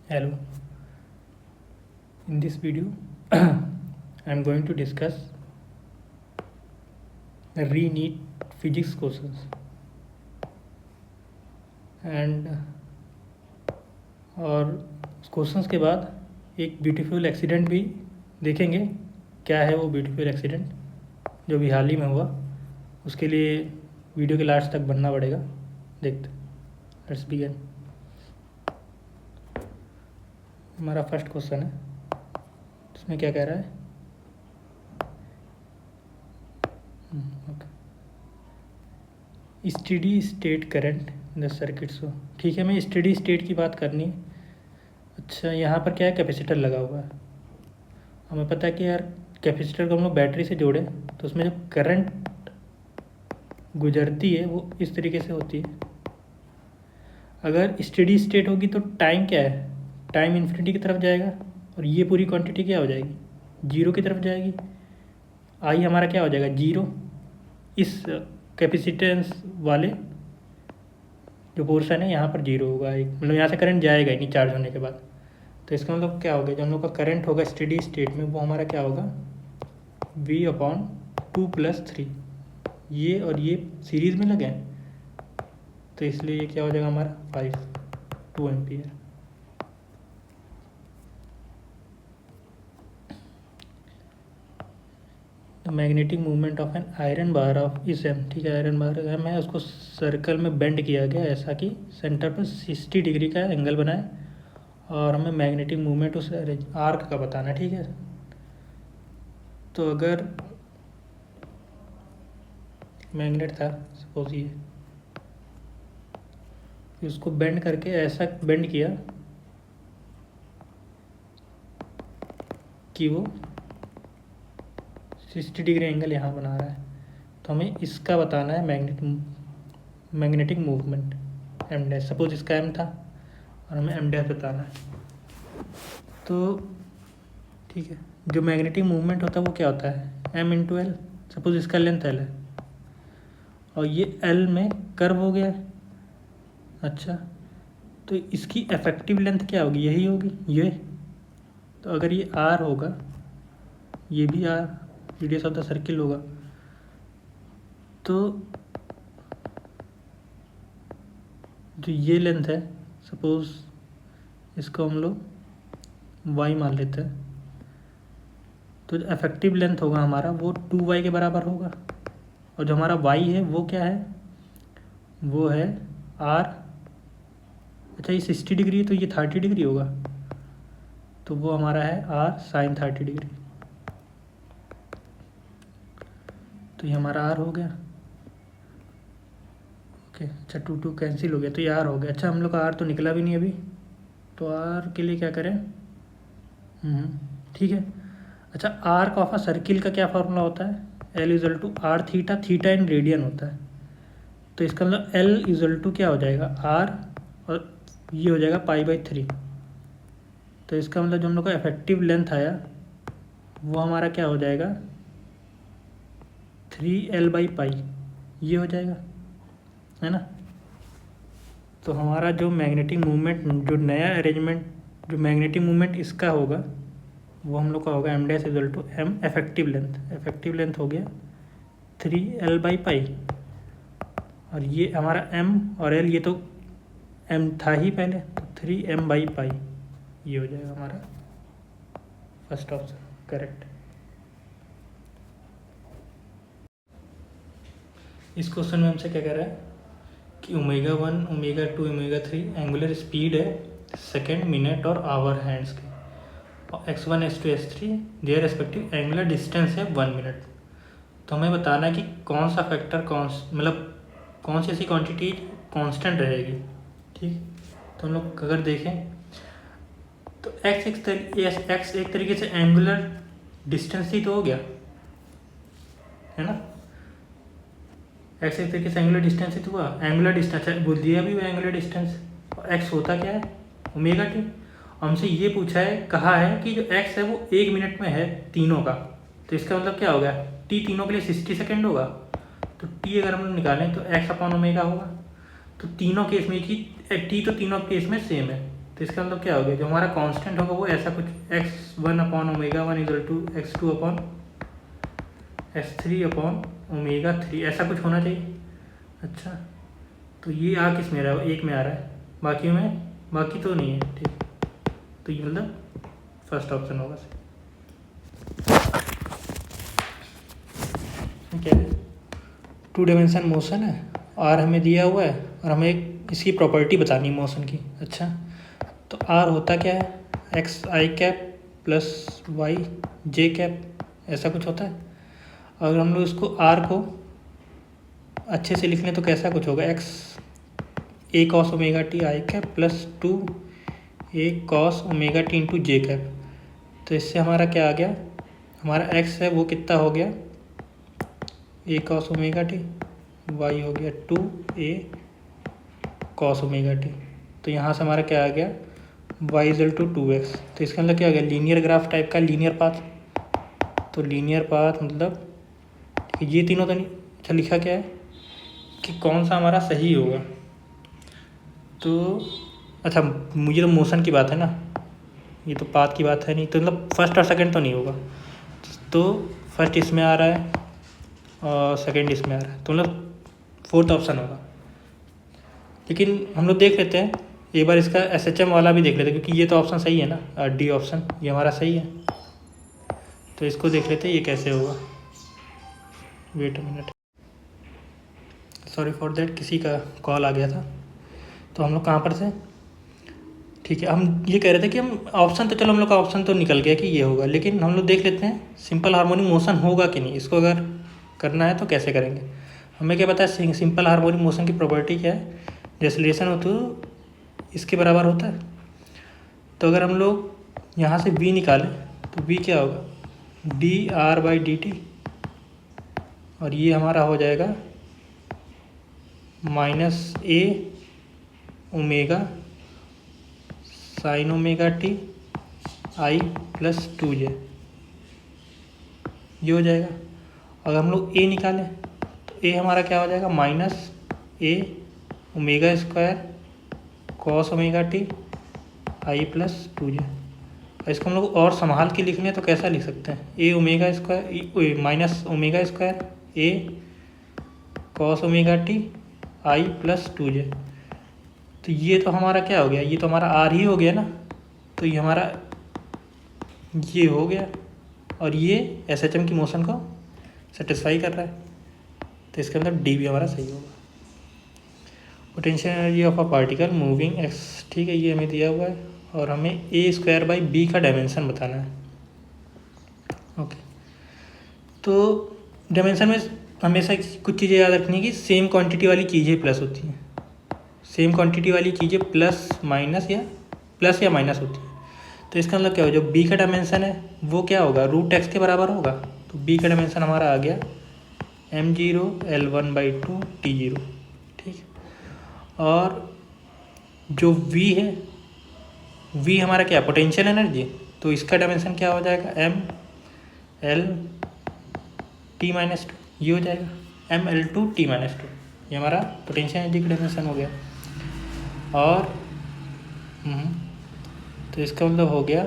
Hello, in this video I am going to discuss the re-NEET physics questions and और questions के बाद एक beautiful accident भी देखेंगे। क्या है वो ब्यूटीफुल एक्सीडेंट जो भी हाल ही में हुआ, उसके लिए वीडियो के लास्ट तक बनना पड़ेगा। देखते, लेट्स बिगिन। हमारा फर्स्ट क्वेश्चन है, इसमें क्या कह रहा है? Steady state current the circuit show. ठीक है, मैं स्टेडी स्टेट की बात करनी है। अच्छा, यहाँ पर क्या है? कैपेसिटर लगा हुआ है। हमें पता है कि यार कैपेसिटर को हम लोग बैटरी से जोड़ें तो उसमें जो करंट गुजरती है वो इस तरीके से होती है। अगर स्टेडी स्टेट होगी तो टाइम क्या है? टाइम इन्फिनिटी की तरफ जाएगा और ये पूरी क्वांटिटी क्या हो जाएगी? जीरो की तरफ जाएगी। आई हमारा क्या हो जाएगा? जीरो। इस कैपेसिटेंस वाले जो पोर्शन है यहाँ पर जीरो होगा, एक मतलब यहाँ से करंट जाएगा ही नहीं चार्ज होने के बाद। तो इसका मतलब क्या होगा? जो हम लोग का करंट होगा स्टेडी स्टेट में वो हमारा क्या होगा? V/2+3। ये और ये सीरीज़ में लगे हैं तो इसलिए ये क्या हो जाएगा हमारा 2 ampere. Magnetic movement of an iron bar of इस एम। ठीक है, आयरन बार एम है, उसको सर्कल में बेंड किया गया ऐसा कि सेंटर पर 60 डिग्री का एंगल बनाए और हमें मैग्नेटिक मूवमेंट उस आर्क का बताना है। ठीक है, तो अगर मैग्नेट था सपोज ये, फिर उसको बेंड करके ऐसा बेंड किया कि वो 60 डिग्री एंगल यहाँ बना रहा है, तो हमें इसका बताना है magnetic movement M dash. Suppose इसका एम था और हमें एम डैश बताना है। तो ठीक है, जो मैग्नेटिक मूवमेंट होता है वो क्या होता है? M into L. सपोज इसका लेंथ एल है और ये एल में कर्व हो गया है। अच्छा, तो इसकी इफेक्टिव लेंथ क्या होगी? यही होगी ये। तो अगर ये आर होगा, ये भी R radius of the circle होगा, तो जो ये लेंथ है सपोज इसको हम लोग वाई मान लेते हैं, तो जो इफेक्टिव लेंथ होगा हमारा वो 2y के बराबर होगा। और जो हमारा y है वो क्या है? वो है r। अच्छा, ये 60 डिग्री है तो ये 30 डिग्री होगा, तो वो हमारा है r sin 30 डिग्री। तो ये हमारा r हो गया। ओके, अच्छा 2 कैंसिल हो गया तो ये r हो गया। अच्छा, हम लोग का r तो निकला भी नहीं अभी, तो r के लिए क्या करें? ठीक है। अच्छा, आर्क ऑफ अ सर्किल का क्या फार्मूला होता है? L=r theta, theta in radian होता है। तो इसका मतलब L= क्या हो जाएगा? r और ये हो जाएगा π/3। तो इसका मतलब जो हम लोग का इफेक्टिव लेंथ आया वो हमारा क्या हो जाएगा? 3L/π, ये हो जाएगा, है ना। तो हमारा जो मैग्नेटिक मूवमेंट, जो नया अरेंजमेंट, जो मैग्नेटिक मूवमेंट इसका होगा वो हम लोग का होगा m dash equal to m effective length. Effective length हो गया 3L/π और ये हमारा m और l, ये तो m था ही पहले, तो 3m/π ये हो जाएगा हमारा फर्स्ट ऑप्शन करेक्ट। इस क्वेश्चन में हमसे क्या कह रहा है कि ω1, ω2, ω3 एंगुलर स्पीड है सेकेंड, मिनट और आवर हैंड्स के, और x1, x2, x3 their respective angular distance है 1 मिनट। तो हमें बताना है कि कौन सा फैक्टर मतलब कौन सी ऐसी क्वांटिटी कांस्टेंट रहेगी। ठीक, तो हम लोग अगर देखें तो x एक तरीके से एंगुलर डिस्टेंस ही तो हो गया, है ना। x एक तरीके से एंगुलर डिस्टेंस ही तो हुआ। एंगुलर डिस्टेंस है, बोल दिया अभी वो एंगुलर डिस्टेंस। और x होता क्या है? ω_t। हमसे ये पूछा है, कहा है कि जो x है वो 1 मिनट में है तीनों का। तो इसका मतलब क्या हो गया? t तीनों के लिए 60 सेकेंड होगा। तो t अगर हम लोग निकालें तो x/ω होगा। तो तीनों केस में t तो तीनों केस में सेम है, तो इसका मतलब क्या हो गया, जो हमारा कांस्टेंट होगा वो ऐसा कुछ x1/ω1 = x2/s3/ω3 ऐसा कुछ होना चाहिए। अच्छा, तो ये आ किस में आ रहा है, एक में आ रहा है, बाकी तो नहीं है। ठीक, तो ये मतलब फर्स्ट ऑप्शन होगा। क्या है, 2 डायमेंशन मोशन है, आर हमें दिया हुआ है और हमें एक इसकी प्रॉपर्टी बतानी है मोशन की। अच्छा, तो आर होता क्या है, xi प्लस yj ऐसा कुछ होता है। अगर हम लोग इसको आर को अच्छे से लिख लें तो कैसा कुछ होगा, x a cos omega T I cap plus 2a cos omega T into J cap. तो इससे हमारा क्या आ गया, हमारा x है वो कितना हो गया, a cos omega T, y हो गया 2a cos ओमेगा टी। तो यहाँ से हमारा क्या आ गया, y = 2x। तो इसका मतलब क्या हो गया, लीनियर ग्राफ टाइप का लीनियर पाथ। तो लीनियर पाथ मतलब ये तीनों तो नहीं। अच्छा, लिखा क्या है कि कौन सा हमारा सही होगा। तो अच्छा, मुझे तो मोशन की बात है ना, ये तो पाथ की बात है नहीं, तो मतलब फर्स्ट और सेकंड तो नहीं होगा। तो फर्स्ट इसमें आ रहा है और सेकंड इसमें आ रहा है, तो मतलब फोर्थ ऑप्शन होगा। लेकिन हम लोग देख लेते हैं एक बार, इसका SHM वाला भी देख लेते हैं, क्योंकि ये तो ऑप्शन सही है ना, डी ऑप्शन ये हमारा सही है। तो इसको देख लेते हैं ये कैसे होगा। Wait a minute, sorry for that, किसी का कॉल आ गया था। तो हम लोग कहाँ पर थे, ठीक है, हम ये कह रहे थे कि हम ऑप्शन तो, चलो हम लोग का ऑप्शन तो निकल गया कि ये होगा, लेकिन हम लोग देख लेते हैं सिंपल हार्मोनिक मोशन होगा कि नहीं। इसको अगर करना है तो कैसे करेंगे, हमें क्या पता है सिंपल हार्मोनिक मोशन की प्रॉपर्टी क्या है, डिसलेशन हो तो इसके बराबर होता है। तो अगर हम लोग यहाँ से v निकालें तो v क्या होगा, dr/dt, और ये हमारा हो जाएगा -a omega sin omega T I plus 2j, ये हो जाएगा। अगर हम लोग a निकालें तो a हमारा क्या हो जाएगा, -a omega square cos omega T I plus 2j। इसको हम लोग और संभाल के लिख लें तो कैसा लिख सकते हैं, a omega square minus omega square a cos omega T I plus 2j। तो ये तो हमारा क्या हो गया, ये तो हमारा आर ही हो गया ना। तो ये हमारा ये हो गया, और ये SHM की मोशन को सेटिस्फाई कर रहा है। तो इसका मतलब डी भी हमारा सही होगा। Potential energy of a particle moving x, ठीक है, ये हमें दिया हुआ है, और हमें a² का डायमेंशन बताना है। ओके, तो डायमेंशन में हमेशा कुछ चीज़ें याद रखनी है कि सेम क्वांटिटी वाली चीज़ें प्लस होती हैं, सेम क्वांटिटी वाली चीज़ें प्लस या माइनस होती है। तो इसका मतलब क्या हो, जो b का डायमेंशन है वो क्या होगा, √x के बराबर होगा। तो b का डायमेंशन हमारा आ गया m0 L1/2 T0, ठीक। और जो v है, v हमारा क्या, पोटेंशियल एनर्जी, तो इसका डायमेंशन क्या हो जाएगा, mL/T-2, ये हो जाएगा mL/T-2, ये हमारा पोटेंशियल एनर्जी का डायमेंशन हो गया। और तो इसका मतलब हो गया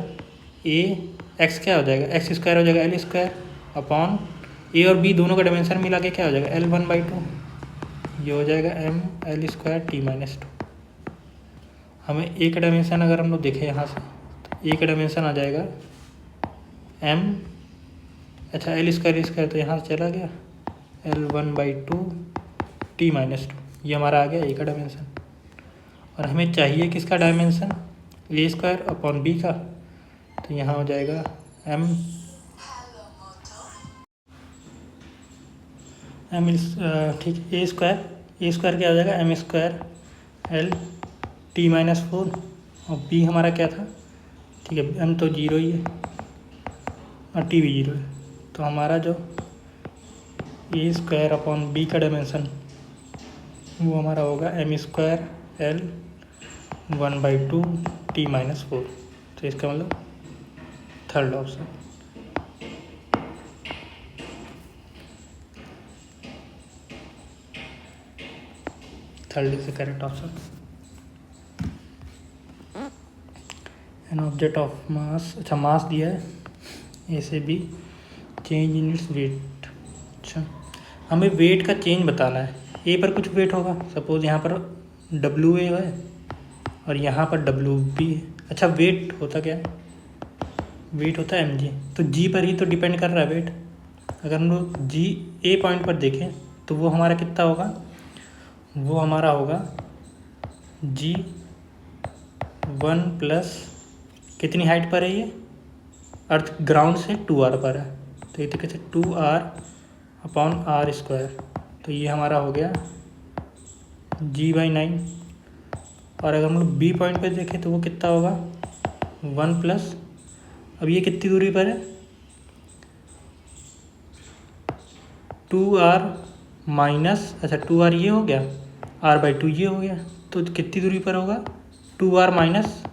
x क्या हो जाएगा, x² हो जाएगा L² अपॉन a और b दोनों का डायमेंशन मिला के क्या हो जाएगा, L1/2, ये हो जाएगा mL²T-2। हमें a का डायमेंशन अगर हम लोग देखें यहाँ से, तो a का डायमेंशन आ जाएगा m, अच्छा L² तो यहाँ से चला गया, L1/2 T-2, ये हमारा आ गया a का डायमेंशन। और हमें चाहिए किसका डायमेंशन, a² अपॉन b का, तो यहाँ हो जाएगा m ठीक, a² क्या हो जाएगा, m² L/T-4, और b हमारा क्या था, ठीक है, m तो 0 ही है और t भी 0 है। तो हमारा जो a² अपॉन b का डायमेंशन वो हमारा होगा m² L1/2 T-4। तो इसका मतलब third option. Third is the correct option. An object of mass, अच्छा मास दिया है ए से B, change in its weight. अच्छा हमें वेट का चेंज बताना है। ए पर कुछ वेट होगा, सपोज यहाँ पर डब्ल्यू ए है और यहाँ पर डब्ल्यू बी है। अच्छा वेट होता क्या है? वेट होता है एम जी, तो जी पर ही तो डिपेंड कर रहा है वेट। अगर हम लोग जी ए पॉइंट पर देखें तो वो हमारा कितना होगा, वो हमारा होगा जी 1 प्लस कितनी हाइट पर है ये, अर्थ ग्राउंड से 2r पर है, तो ये तो कैसे 2r अपॉन आर स्क्वायर, तो ये हमारा हो गया g/9। और अगर हम लोग बी पॉइंट पे देखें तो वो कितना होगा 1 प्लस, अब ये कितनी दूरी पर है 2r माइनस, अच्छा 2r ये हो गया, r/2 ये हो गया, तो कितनी दूरी पर होगा 2r माइनस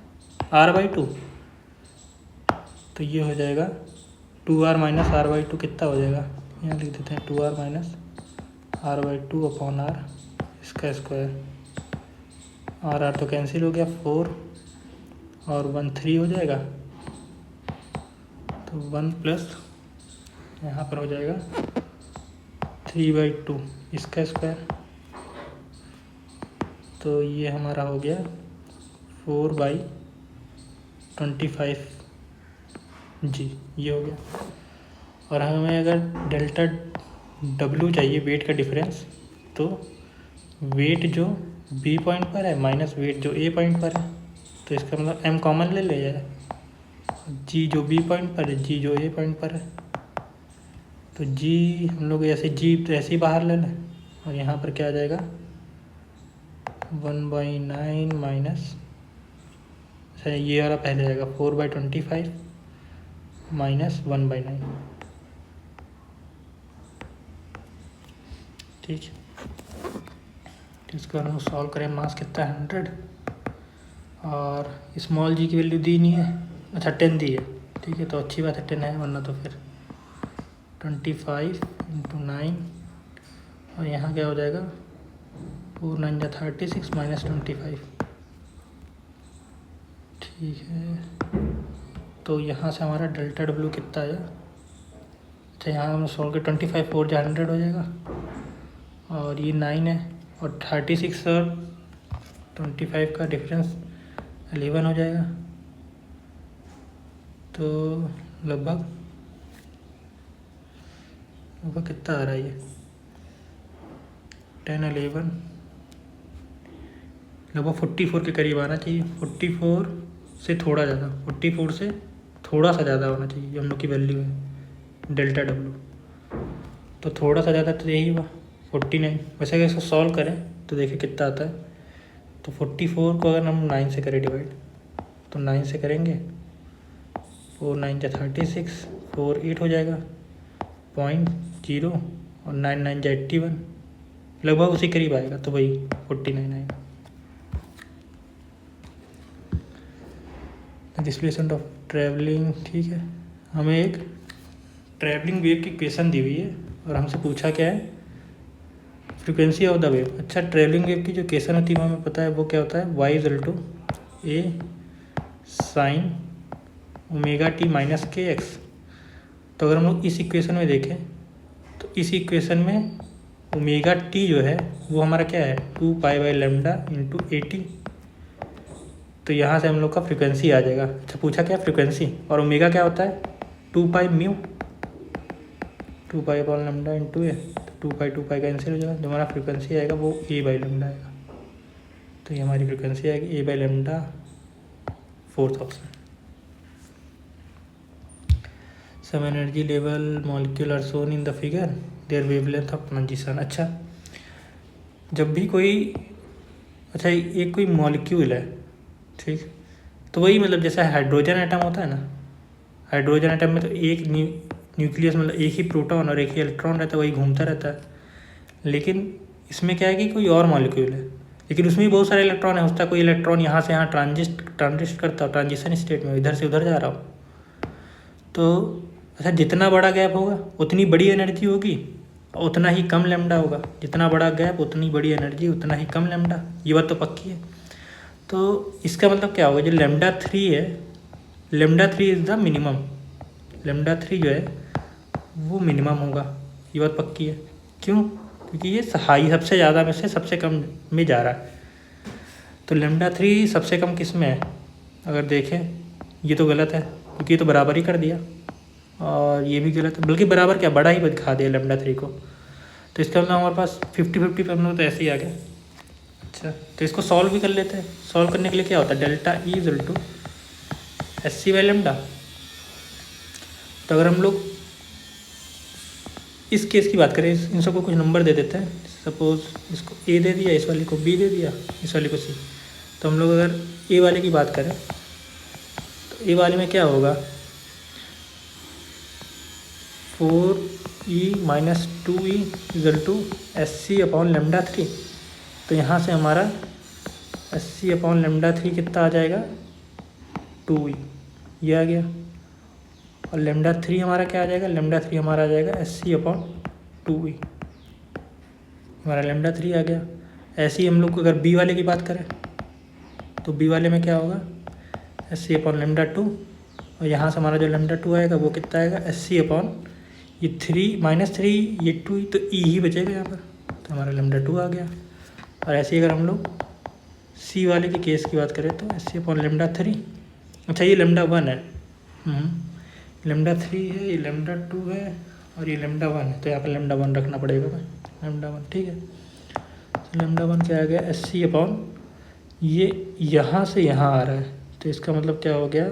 r/2, तो ये हो जाएगा 2r माइनस r/2 कितना हो जाएगा, यहाँ लिख देते हैं 2r minus r/2 upon r इसका स्क्वायर, r तो कैंसिल हो गया 4 और 1 3 हो जाएगा, तो 1 प्लस यहाँ पर हो जाएगा 3/2 इसका स्क्वायर, तो ये हमारा हो गया 4/25 जी, ये हो गया। और हमें अगर डेल्टा डब्ल्यू चाहिए वेट का डिफरेंस, तो वेट जो बी पॉइंट पर है माइनस वेट जो ए पॉइंट पर है, तो इसका मतलब एम कॉमन ले लिया जाए, जी जो बी पॉइंट पर है जी जो ए पॉइंट पर है, तो जी हम लोग ऐसे जी तो ऐसे ही बाहर ले लें, और यहाँ पर क्या आ जाएगा 1/9 माइनस, अच्छा ये वाला पहले आएगा 4/25 माइनस 1/9, ठीक है। तो इसको हम सॉल्व करें, मास कितना है 100 और स्मॉल जी की वैल्यू दी नहीं है, अच्छा 10 दी है, ठीक है, तो अच्छी बात है 10 है, वरना तो फिर 25 × 9 और यहाँ क्या हो जाएगा 4 9 जा 36 माइनस 25, ठीक है। तो यहाँ से हमारा डेल्टा डब्ल्यू कितना आया, अच्छा यहाँ हम सॉल्व कर 25 4 जा 100 हो जाएगा, और ये 9 है और 36 और 25 का डिफरेंस 11 हो जाएगा, तो लगभग कितना आ रहा है ये 10 11 लगभग 44 के करीब आना चाहिए, 44 से थोड़ा ज़्यादा, 44 से थोड़ा सा ज़्यादा होना चाहिए जो हम लोग की वैल्यू है डेल्टा डब्ल्यू, तो थोड़ा सा ज़्यादा तो यही हुआ 49। वैसे अगर इसको सॉल्व करें तो देखिए कितना आता है, तो 44 को अगर हम 9 से करें डिवाइड, तो 9 से करेंगे 4 9 जा 36 4 8 हो जाएगा 0.0 और 9 9 जा 81, लगभग उसी करीब आएगा, तो वही 49 आएगा। डिस्प्लेसमेंट ऑफ ट्रैवलिंग, ठीक है, हमें एक ट्रैवलिंग वेव की इक्वेशन दी हुई है और हमसे पूछा क्या है फ्रीक्वेंसी ऑफ द वेव। अच्छा ट्रैवलिंग वेव की जो इक्वेशन होती है हमें पता है वो क्या होता है y = a sin ωt - kx। तो अगर हम लोग इस इक्वेशन में देखें तो इस इक्वेशन में ओमेगा टी जो है वो हमारा क्या है 2π/λ × at, तो यहाँ से हम लोग का फ्रीक्वेंसी आ जाएगा। अच्छा पूछा क्या फ्रीक्वेंसी, और ओमेगा क्या होता है 2π/μ, 2π/λ × a, तो 2π कैंसिल हो जाएगा, जो हमारा फ्रीक्वेंसी आएगा वो a/λ आएगा, तो ये हमारी फ्रीक्वेंसी आएगी a/λ, fourth option. Some energy level molecule are shown in the figure, their wavelength of transition. अच्छा जब भी कोई, अच्छा एक कोई मॉलिक्यूल है, ठीक, तो वही मतलब जैसा हाइड्रोजन एटम होता है ना, हाइड्रोजन एटम में तो एक न्यूक्लियस मतलब एक ही प्रोटॉन और एक ही इलेक्ट्रॉन रहता है, वही घूमता रहता है, लेकिन इसमें क्या है कि कोई और मॉलिक्यूल है लेकिन उसमें भी बहुत सारे इलेक्ट्रॉन है, उसका कोई इलेक्ट्रॉन यहाँ से यहाँ ट्रांजिस्ट करता हो, ट्रांजिशन स्टेट में इधर से उधर जा रहा हो, तो अच्छा जितना बड़ा गैप होगा उतनी बड़ी एनर्जी होगी, उतना ही कम लैम्डा होगा, जितना बड़ा गैप उतनी बड़ी एनर्जी उतना ही कम लैम्डा, ये बात तो पक्की है। तो इसका मतलब क्या होगा, जो λ3 है lambda 3 is the minimum, lambda 3 जो है वो मिनिमम होगा, ये बात पक्की है। क्यों? क्योंकि ये हाई सबसे ज़्यादा में से सबसे कम में जा रहा है। तो लेमडा 3 सबसे कम किस में है? अगर देखें ये तो गलत है, क्योंकि ये तो बराबर ही कर दिया, और ये भी गलत है, बल्कि बराबर क्या, बड़ा ही दिखा दिया लेमडा 3 को। तो इसका मतलब हमारे पास 50-50 पर हम लोग तो ऐसे ही आ गया। अच्छा, तो इसको सॉल्व भी कर लेते हैं। सॉल्व करने के लिए क्या होता है, delta E equal to S C by lambda. तो अगर हम लोग इस केस की बात करें, इन सबको कुछ नंबर दे देते हैं। सपोज इसको ए दे दिया, इस वाले को बी दे दिया, इस वाले को सी। तो हम लोग अगर ए वाले की बात करें तो ए वाले में क्या होगा, 4e minus 2e equal to S C upon lambda 3। तो यहाँ से हमारा एस सी अपॉन लेमडा 3 कितना आ जाएगा, 2e, ये आ गया। और लेमडा 3 हमारा क्या आ जाएगा, लेमडा 3 हमारा आ जाएगा एस सी अपॉन 2e, हमारा लेमडा 3 आ गया। ऐसे ही हम लोग अगर बी वाले की बात करें तो बी वाले में क्या होगा, एस सी अपॉन लेमडा 2, और यहाँ से हमारा जो लेमडा 2 आएगा वो कितना आएगा, एस सी अपॉन ये 3 माइनस 3, ये 2, तो ई ही बचेगा यहाँ पर, तो हमारा लेमडा 2 आ गया। और ऐसे ही अगर हम लोग सी वाले के केस की बात करें तो एस सी अपॉन लेमडा 3, अच्छा ये लेमडा 1 है, लेमडा 3 है, ये लेमडा 2 है, और ये लेमडा 1 है, तो यहाँ पर लेमडा 1 रखना पड़ेगा भाई, लेमडा 1, ठीक है। तो लेमडा 1 क्या आ गया, एस सी अपॉन ये यहाँ से यहाँ आ रहा है, तो इसका मतलब क्या हो गया,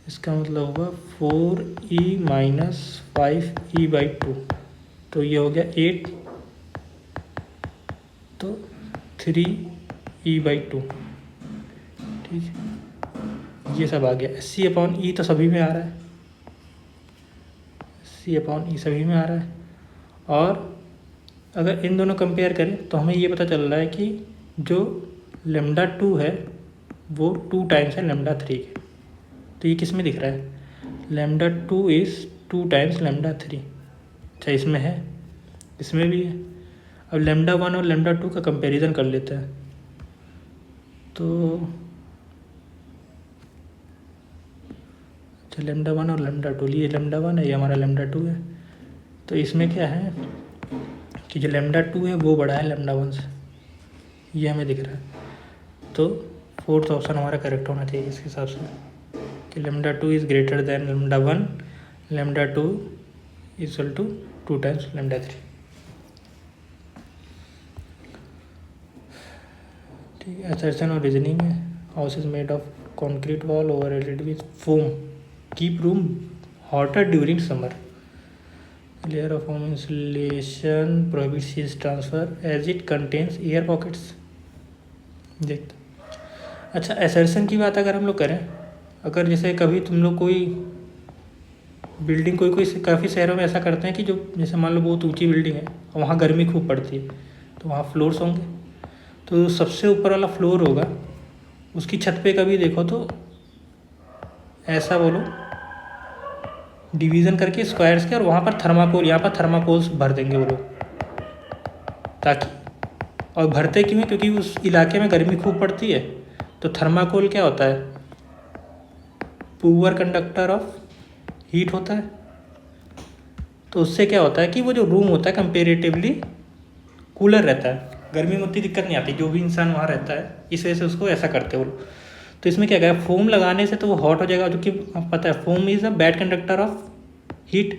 इसका मतलब होगा 4e माइनस 5e बाई 2, तो ये हो गया 8, तो 3e बाई 2, ठीक है। ये सब आ गया, एस सी अपॉन ई तो सभी में आ रहा है, सी अपॉन ई सभी में आ रहा है। और अगर इन दोनों कंपेयर करें तो हमें ये पता चल रहा है कि जो लेमडा 2 है वो 2 टाइम्स है लेमडा 3 के। तो ये किस में दिख रहा है, लेमडा 2 इज़ 2 टाइम्स लेमडा 3। अच्छा, इसमें है, इसमें भी है। अब लेमडा 1 और लेमडा 2 का कंपैरिजन कर लेते हैं। तो अच्छा, लेमडा 1 और लेमडा 2, ये लेमडा 1 है, ये हमारा लेमडा 2 है। तो इसमें क्या है कि जो लेमडा 2 है वो बड़ा है लेमडा 1 से, ये हमें दिख रहा है। तो फोर्थ ऑप्शन हमारा करेक्ट होना चाहिए इसके हिसाब से, कि lambda 2 is greater than lambda 1, lambda 2 equal to 2 times lambda 3, ठीक है। असर्शन और रीजनिंग है, house is made of concrete wall overlaid with foam, keep room hotter during summer, layer of foam insulation prohibits heat transfer as it contains air pockets. देखते, अच्छा assertion की बात अगर हम लोग करें, अगर जैसे कभी तुम लोग कोई बिल्डिंग, कोई काफ़ी शहरों में ऐसा करते हैं कि जो जैसे मान लो बहुत ऊंची बिल्डिंग है और वहाँ गर्मी खूब पड़ती है, तो वहाँ फ्लोर्स होंगे, तो सबसे ऊपर वाला फ्लोर होगा, उसकी छत पे कभी देखो तो ऐसा बोलो डिवीज़न करके स्क्वायर्स के, और वहाँ पर थर्माकोल, यहाँ पर थर्माकोल्स भर देंगे वो लोग, ताकि, और भरते क्यों है, क्योंकि उस इलाके में गर्मी खूब पड़ती है। तो थर्माकोल क्या होता है, पुअर कंडक्टर ऑफ हीट होता है। तो उससे क्या होता है कि वो जो रूम होता है कंपेरेटिवली कूलर रहता है, गर्मी में उतनी दिक्कत नहीं आती, जो भी इंसान वहाँ रहता है, इस वजह से उसको ऐसा करते हैं वो लोग। तो इसमें क्या है, फोम लगाने से तो वो हॉट हो जाएगा, जो कि पता है foam is a bad conductor of heat.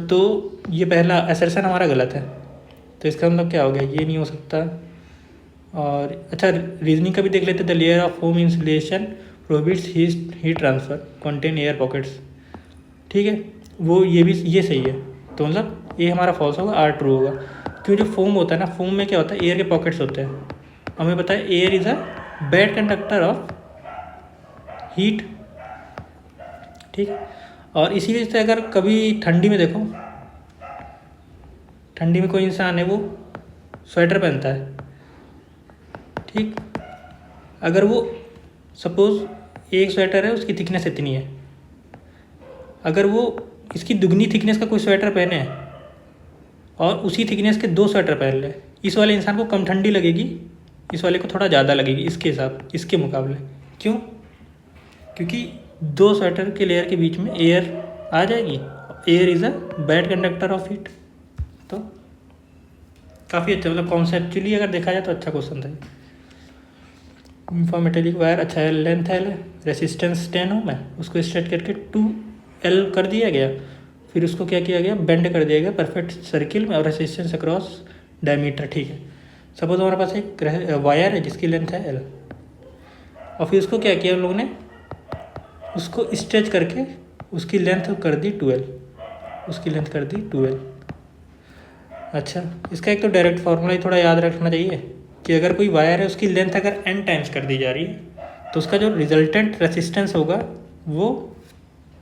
तो ये पहला असर्शन हमारा गलत है, तो इसका मतलब क्या हो गया, ये नहीं हो सकता। और अच्छा, रीजनिंग का भी देख लेते, the layer of foam insulation prohibits heat transfer contain air pockets, ठीक है, वो ये भी ये सही है। तो मतलब ये हमारा फॉल्स होगा, आर ट्रू होगा। क्यों, जो फोम होता है ना, फोम में क्या होता है, एयर के पॉकेट्स होते हैं, हमें पता है air is a bad conductor of heat, ठीक। और इसी वजह से अगर कभी ठंडी में देखो, ठंडी में कोई इंसान है वो स्वेटर पहनता है, ठीक, अगर वो सपोज एक स्वेटर है, उसकी थिकनेस इतनी है, अगर वो इसकी दुगनी थिकनेस का कोई स्वेटर पहने और उसी थिकनेस के 2 स्वेटर पहन ले, इस वाले इंसान को कम ठंडी लगेगी, इस वाले को थोड़ा ज़्यादा लगेगी, इसके हिसाब, इसके मुकाबले। क्यों, क्योंकि दो स्वेटर के लेयर के बीच में एयर आ जाएगी। Air is a bad conductor of heat. तो काफ़ी अच्छा, मतलब कॉन्सेप्चुअली अगर देखा जाए तो अच्छा क्वेश्चन था। मेटेलिक वायर, अच्छा है, लेंथ है, रेसिस्टेंस 10 ओम है, उसको स्ट्रेट करके 2L कर दिया गया, फिर उसको क्या किया गया, बेंड कर दिया गया परफेक्ट सर्किल में, और रेसिस्टेंस अक्रॉस डायमीटर। ठीक है, सपोज हमारे पास एक वायर है जिसकी लेंथ है L, और फिर उसको क्या किया हम लोगों ने, उसको स्ट्रेच करके उसकी लेंथ कर दी 2L, उसकी लेंथ कर दी 2L। अच्छा, इसका एक तो डायरेक्ट फार्मूला ही थोड़ा याद रखना चाहिए कि अगर कोई वायर है उसकी लेंथ अगर n टाइम्स कर दी जा रही है तो उसका जो रिजल्टेंट रेसिस्टेंस होगा वो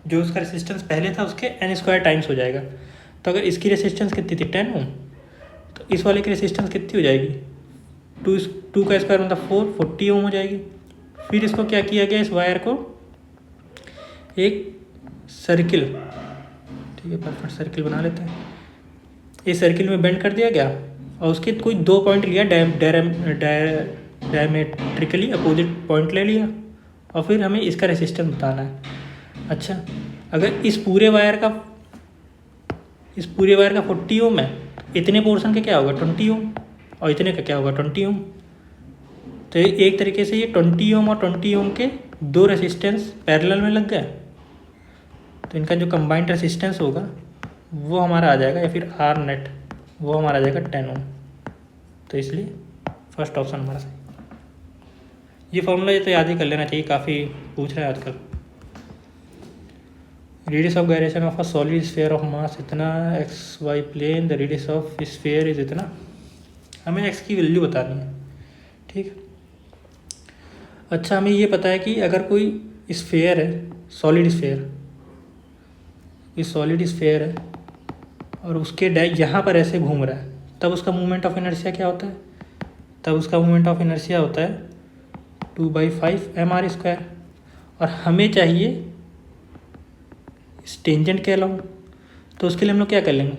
जो उसका रेसिस्टेंस पहले था उसके n² टाइम्स हो जाएगा। तो अगर इसकी रेसिस्टेंस कितनी थी 10 ओम, तो इस वाले की रेसिस्टेंस कितनी हो जाएगी, 2 का स्क्वायर मतलब 40 ओम हो जाएगी। फिर इसको क्या किया गया, इस वायर को एक सर्किल, ठीक है, परफेक्ट सर्किल बना लेते हैं, इस सर्किल में बेंड कर दिया गया, और उसके कोई 2 पॉइंट लिया, डायमेट्रिकली अपोजिट पॉइंट ले लिया, और फिर हमें इसका रेसिस्टेंस बताना है। अच्छा, अगर इस पूरे वायर का 40 ओम है, इतने पोर्शन का क्या होगा 20 ओम, और इतने का क्या होगा 20 ओम। तो एक तरीके से ये 20 ओम और 20 ओम के दो रेसिस्टेंस पैरेलल में लग गए, तो इनका जो कंबाइंड रेसिस्टेंस होगा वो हमारा आ जाएगा, या फिर आर नेट वो हमारा आ जाएगा 10 ओम। तो इसलिए फर्स्ट ऑप्शन हमारा सही। ये फॉर्मूला ये तो याद ही कर लेना चाहिए, काफ़ी पूछ रहे हैं आजकल। Radius of gyration of a solid sphere of mass इतना, X Y plane, the radius of sphere is इतना, हमें एक्स की वैल्यू बतानी है। ठीक। अच्छा, हमें ये पता है कि अगर कोई स्फीयर है, सॉलिड स्फीयर, ये सॉलिड स्फीयर है और उसके यहाँ पर ऐसे घूम रहा है, तब उसका मोमेंट ऑफ इनर्शिया क्या होता है, तब उसका मोमेंट ऑफ इनर्शिया होता है 2/5 mr²। और हमें चाहिए टेंजेंट के अलाउंग, तो उसके लिए हम लोग क्या कर लेंगे,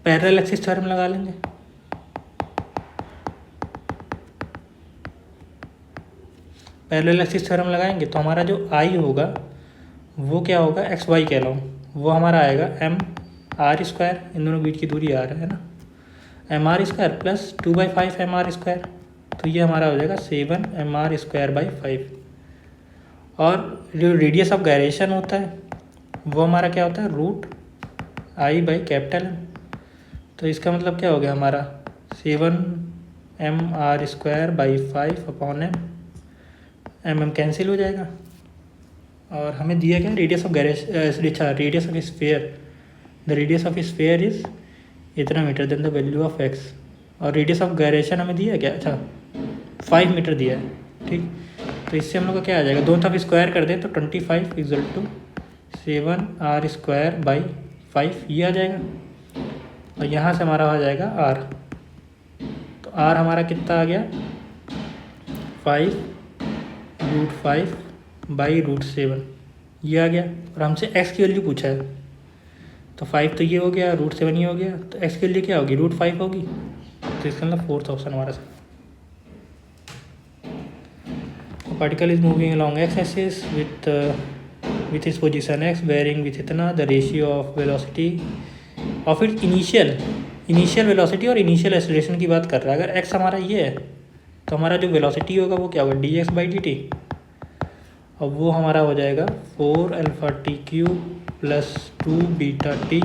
पैरेलल एक्सिस थ्योरम लगा लेंगे। पैरेलल एक्सिस थ्योरम लगाएंगे तो हमारा जो आई होगा वो क्या होगा, एक्स वाई के अलाउंग, वो हमारा आएगा mr², इन दोनों बीच की दूरी r है ना, mr² प्लस 2/5 mr², तो ये हमारा हो जाएगा 7 mr²/5। और जो रेडियस ऑफ गायरेशन होता है वो हमारा क्या होता है, √I/M। तो इसका मतलब क्या हो गया हमारा 7 mr²/5 अपॉन m कैंसिल हो जाएगा। और हमें दिया गया radius of radius of sphere, the radius of sphere is इतना metre, then the value of X. और रेडियस ऑफ गायरेशन हमें दिया क्या, अच्छा 5 मीटर दिया है। ठीक, तो इससे हम लोग का क्या आ जाएगा, दोनों तरफ स्क्वायर कर दें तो 25 इक्वल टू 7r²/5 ये आ जाएगा, और यहाँ से हमारा आ जाएगा r। तो r हमारा कितना आ गया, 5√5/7 ये आ गया। और हमसे x की वैल्यू पूछा है, तो 5 तो ये हो गया, √7 ये हो गया, तो x की वैल्यू क्या होगी, √5 होगी। तो इसका मतलब फोर्थ ऑप्शन हमारा सही। Particle is moving along x axis with its position x varying with इतना, the ratio of velocity of it initial velocity और इनिशियल एक्सेलरेशन की बात कर रहा है। अगर x हमारा ये है तो हमारा जो वेलोसिटी होगा वो क्या होगा, dx/dt, और वो हमारा हो जाएगा 4α_t³ plus 2βt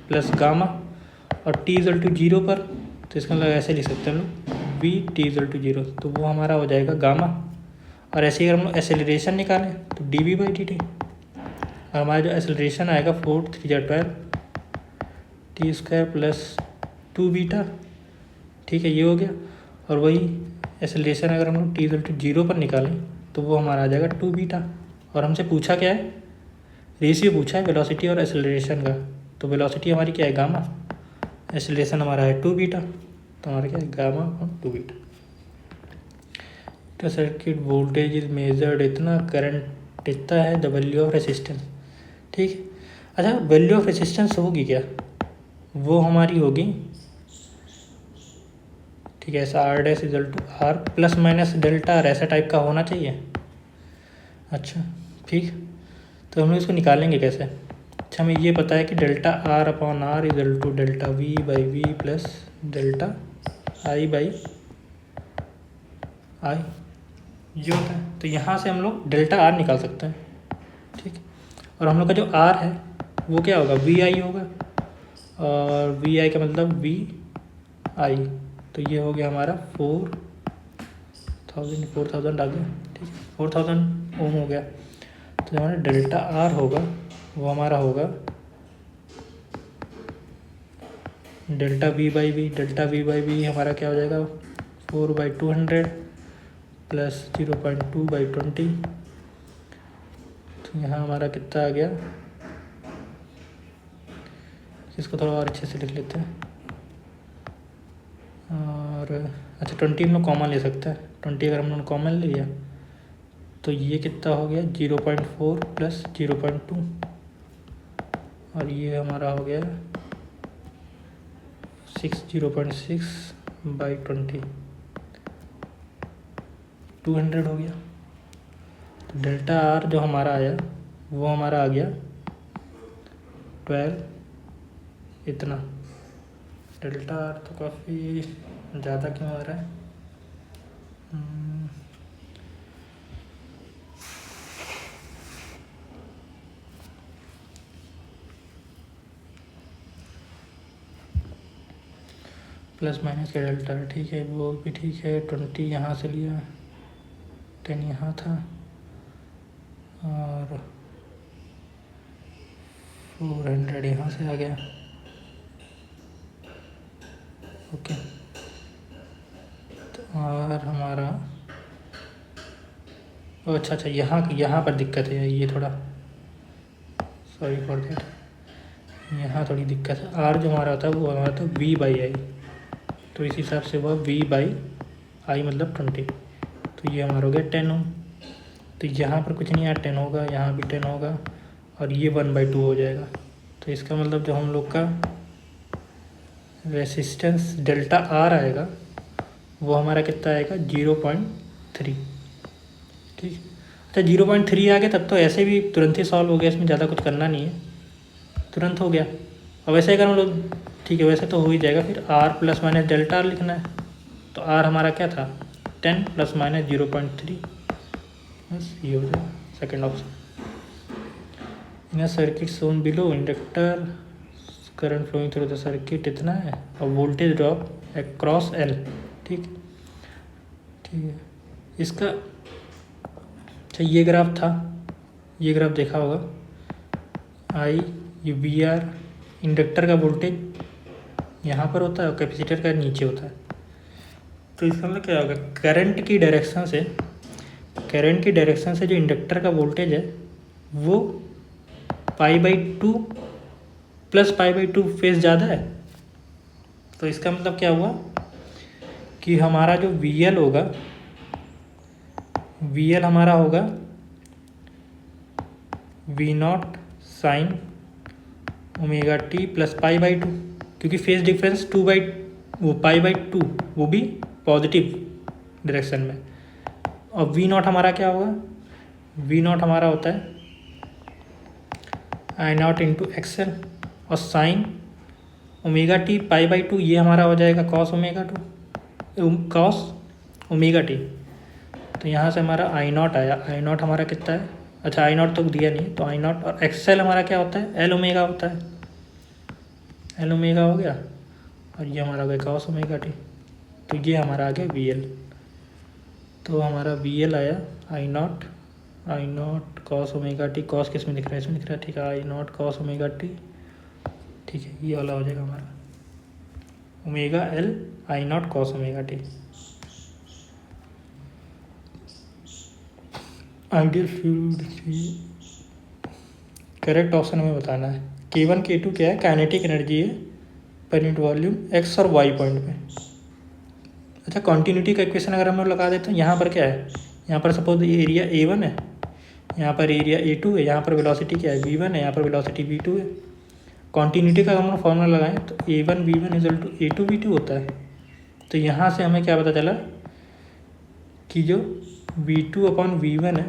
plus gamma, और t इक्वल टू 0 पर, तो इसका मतलब ऐसे लिख सकते हैं हम लोग v t इक्वल टू 0, तो वो हमारा हो जाएगा गामा। और ऐसे ही अगर हम लोग एक्सेलरेशन निकालें तो dv/dt, और हमारा जो एक्सेलरेशन आएगा 4 3 12 t² प्लस 2β। ठीक है, ये हो गया। और वही एक्सेलरेशन अगर हम लोग t इक्वल टू 0 पर निकालें तो वो हमारा आ जाएगा 2β। और हमसे पूछा क्या है, रेशियो पूछा है वेलोसिटी और एक्सेलरेशन का, तो वेलोसिटी हमारी क्या है, गामा, एक्सेलरेशन हमारा है 2β, तो हमारा क्या है, गामा और 2β। तो सर्किट वोल्टेज इज मेजर्ड इतना, करंट इतना है, द वैल्यू ऑफ रेसिस्टेंस। ठीक है, अच्छा वैल्यू ऑफ रेसिस्टेंस होगी क्या, वो हमारी होगी, ठीक है, ऐसा r' equal to r plus minus delta r, ऐसा टाइप का होना चाहिए। अच्छा ठीक, तो हम लोग इसको निकालेंगे कैसे? अच्छा हमें ये पता है कि delta R upon R equal to delta V by V plus delta I by I, ये होता है। तो यहाँ से हम लोग डेल्टा आर निकाल सकते हैं, ठीक। और हम लोग का जो आर है वो क्या होगा, वी आई होगा, और वी आई का मतलब वी आई, तो ये हो गया हमारा 4000 आ गया, ठीक, 4000 ओम हो गया। तो जो हमारा डेल्टा आर होगा वो हमारा होगा delta V by V, delta V by V हमारा क्या हो जाएगा 4/200 प्लस 0.2/20, तो यहाँ हमारा कितना आ गया, इसको थोड़ा और अच्छे से लिख लेते हैं। और अच्छा 20 हम लोग कॉमन ले सकते हैं, 20 अगर हम लोग कॉमन ले लिया तो ये कितना हो गया 0.4 प्लस 0.2, और ये हमारा हो गया 0.6/20, 200 हो गया। तो डेल्टा आर जो हमारा आया वो हमारा आ गया 12 इतना। डेल्टा आर तो काफ़ी ज़्यादा क्यों आ रहा है, प्लस माइनस का डेल्टा, ठीक है वो भी ठीक है। 20 यहाँ से लिया, 10 यहाँ था, और 400 यहाँ से आ गया, ओके। तो और हमारा अच्छा यहाँ पर दिक्कत है, ये थोड़ा सॉरी फॉर दैट, यहाँ थोड़ी दिक्कत है। आर जो हमारा होता है वो हमारा था वी बाई आई, तो इस हिसाब से वह वी बाई आई मतलब 20, तो ये हमारा हो गया 10 ओम। तो यहाँ पर कुछ नहीं है, 10 होगा, यहाँ भी 10 होगा, और ये 1/2 हो जाएगा। तो इसका मतलब जो हम लोग का रेसिस्टेंस डेल्टा आर आएगा वो हमारा कितना आएगा 0.3, ठीक। अच्छा 0.3 आ गया तब तो ऐसे भी तुरंत ही सॉल्व हो गया, इसमें ज़्यादा कुछ करना नहीं है, तुरंत हो गया। और वैसे अगर हम लोग, ठीक है वैसे तो हो ही जाएगा, फिर R plus minus delta R लिखना है। तो आर हमारा क्या था 10 प्लस माइनस 0.3, बस ये हो जाएगा second option. In circuit shown below inductor current flowing through the circuit इतना है, और वोल्टेज ड्रॉप अक्रॉस एल, ठीक है। इसका अच्छा ये ग्राफ था, ये ग्राफ देखा होगा, आई ये वी आर, इंडक्टर का वोल्टेज यहाँ पर होता है और कैपेसिटर का नीचे होता है। तो इसका मतलब क्या होगा, करंट की डायरेक्शन से जो इंडक्टर का वोल्टेज है वो π/2 प्लस π/2 फेज ज़्यादा है। तो इसका मतलब क्या हुआ कि हमारा जो VL होगा, VL हमारा होगा V0 sine omega T plus π/2, क्योंकि फेज डिफरेंस π/2 वो भी पॉजिटिव डायरेक्शन में। और V0 हमारा क्या होगा, V0 हमारा होता है I0 इंटू XL, और साइन ओमेगा टी π/2 ये हमारा हो जाएगा cos ओमेगा टी। तो यहाँ से हमारा I0 आया, I0 हमारा कितना है, अच्छा I0 तो दिया नहीं, तो I0 और XL हमारा क्या होता है, L ओमेगा होता है, L ओमेगा हो गया, और ये हमारा हो गया cos ओमेगा टी। तो ये हमारा आ गया VL। तो हमारा VL आया I0 cos omega T, cos किस में दिख रहा है, इसमें दिख रहा है, ठीक है, I0 cos ओमेगा टी, ठीक है, ये वाला हो जाएगा हमारा omega L I0 cos omega T. Ideal fluid की करेक्ट ऑप्शन हमें बताना है। K1 K2 क्या है, काइनेटिक एनर्जी है पर यूनिट वॉल्यूम x और y पॉइंट पे। अच्छा कॉन्टीन्यूटी का इक्वेशन अगर हम लोग लगा देते हैं, यहाँ पर क्या है, यहाँ पर सपोज एरिया A1 है, यहाँ पर एरिया A2 है, यहाँ पर वेलोसिटी क्या है V1 है, यहाँ पर वेलोसिटी V2 है। कॉन्टीन्यूटी का हम लोग फॉर्मूला लगाएं तो A1 V1 equal to A2 V2 होता है। तो यहाँ से हमें क्या पता चला कि जो V2 अपॉन V1 है